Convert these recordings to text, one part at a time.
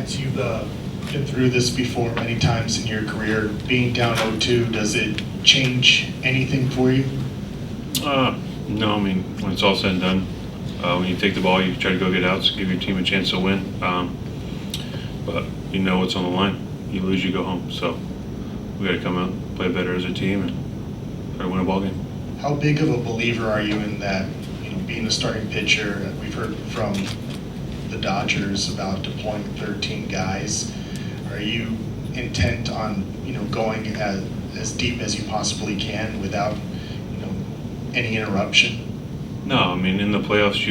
Lance, you've been through this before many times in your career. Being down 0-2, does it change anything for you? No, I mean, when it's all said and done, when you take the ball, you try to go get outs, give your team a chance to win. But you know what's on the line. You lose, you go home. So we got to come out, play better as a team, and try to win a ball game. How big of a believer are you in that, being a starting pitcher? We've heard from the Dodgers about deploying 13 guys. Are you intent on, going as deep as you possibly can without, any interruption? No, I mean, in the playoffs,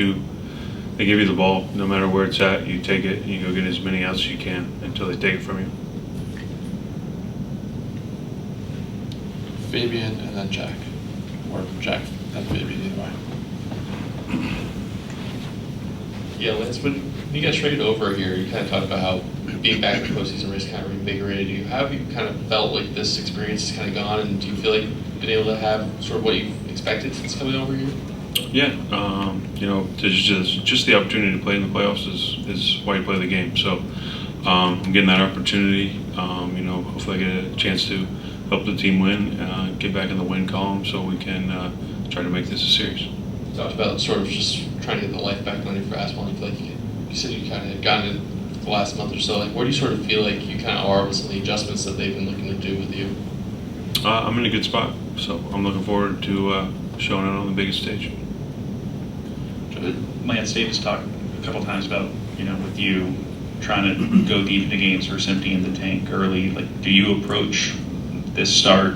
they give you the ball, no matter where it's at, you take it, and you go get as many outs as you can until they take it from you. Fabian and then Jack. Or Jack, then Fabian, either way. Yeah, Lance, when you got traded over here, you kind of talked about how being back in the postseason race kind of reinvigorated you. How have you kind of felt like this experience has kind of gone, and do you feel like you've been able to have sort of what you've expected since coming over here? Yeah, there's just the opportunity to play in the playoffs is why you play the game. So I'm getting that opportunity. Hopefully I get a chance to help the team win, get back in the win column so we can try to make this a series. You talked about sort of just trying to get the life back on your fastball. You feel like you said you kind of had gotten it the last month or so. Like, where do you sort of feel like you kind of are with some of the adjustments that they've been looking to do with you? I'm in a good spot, so I'm looking forward to showing it on the biggest stage. Lance Davis talked a couple times about, with you trying to go deep into games versus emptying the tank early. Like, do you approach this start,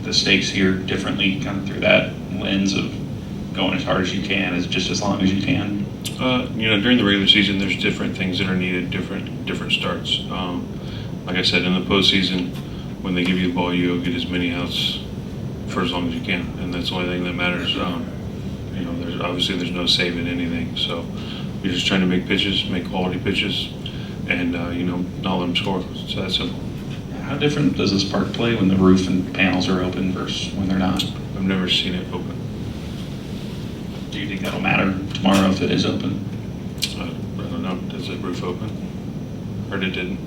the stakes here, differently, kind of through that lens of going as hard as you can, as long as you can? During the regular season, there's different things that are needed, different starts. Like I said, in the postseason, when they give you the ball, you go get as many outs for as long as you can, and that's the only thing that matters. There's no saving anything, so we're just trying to make pitches, make quality pitches, and not let them score. So that's simple. How different does this park play when the roof and panels are open versus when they're not? I've never seen it open. Do you think that'll matter tomorrow if it is open? I don't know. Does the roof open? Heard it didn't.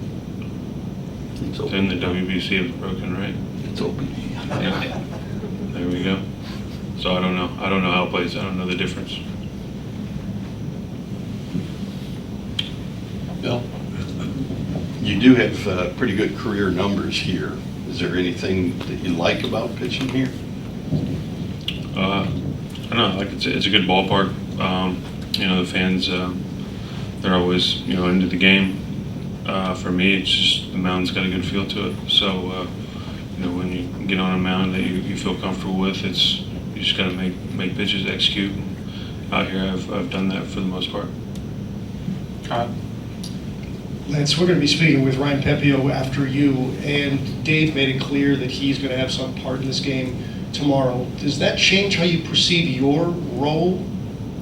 It's open. Then the WBC is broken, right? It's open. Yeah. There we go. So I don't know. I don't know how it plays. I don't know the difference. Bill? You do have pretty good career numbers here. Is there anything that you like about pitching here? I don't know. Like it's a good ballpark. The fans, they're always into the game. For me, it's just the mound's got a good feel to it. So when you get on a mound that you feel comfortable with, you just got to make pitches, execute. Out here, I've done that for the most part. Lance, we're going to be speaking with Ryan Pepio after you, and Dave made it clear that he's going to have some part in this game tomorrow. Does that change how you perceive your role,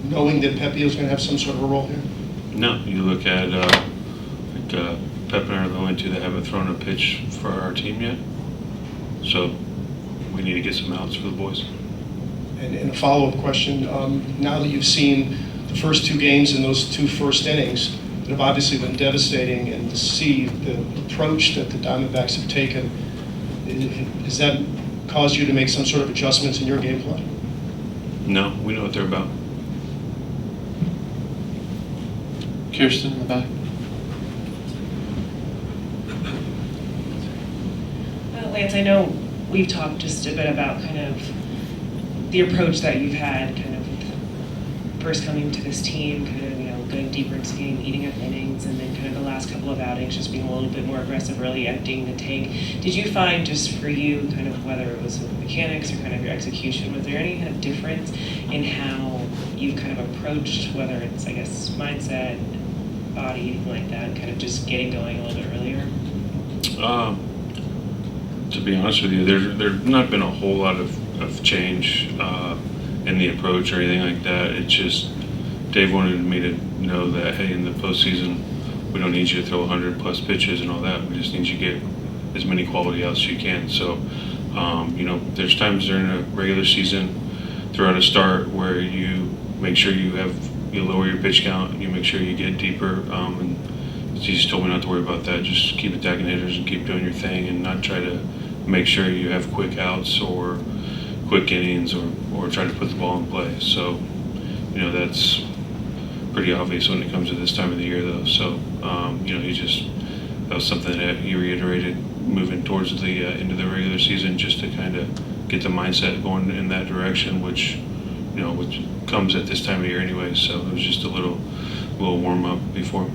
knowing that Pepio's going to have some sort of a role here? No, you look at Pep and I are the only two that haven't thrown a pitch for our team yet. So we need to get some outs for the boys. And a follow-up question, now that you've seen the first two games and those two first innings that have obviously been devastating, and to see the approach that the Diamondbacks have taken, has that caused you to make some sort of adjustments in your game plan? No, we know what they're about. Kirsten in the back. Lance, I know we've talked just a bit about kind of the approach that you've had, kind of first coming to this team, kind of going deeper into the game, eating up innings, and then kind of the last couple of outings just being a little bit more aggressive, really emptying the tank. Did you find, just for you, kind of whether it was with mechanics or kind of your execution, was there any kind of difference in how you've kind of approached, whether it's, I guess, mindset, body, anything like that, kind of just getting going a little bit earlier? To be honest with you, there's not been a whole lot of change in the approach or anything like that. It's just Dave wanted me to know that, hey, in the postseason, we don't need you to throw 100 plus pitches and all that. We just need you to get as many quality outs as you can. So, there's times during a regular season, throughout a start, where you make sure you lower your pitch count, and you make sure you get deeper, and he just told me not to worry about that. Just keep attacking hitters and keep doing your thing, and not try to make sure you have quick outs or quick innings or try to put the ball in play. So, that's pretty obvious when it comes to this time of the year, though. So, that was something that he reiterated moving towards the end of the regular season, just to kind of get the mindset going in that direction, which comes at this time of year anyway. So it was just a little warm up before.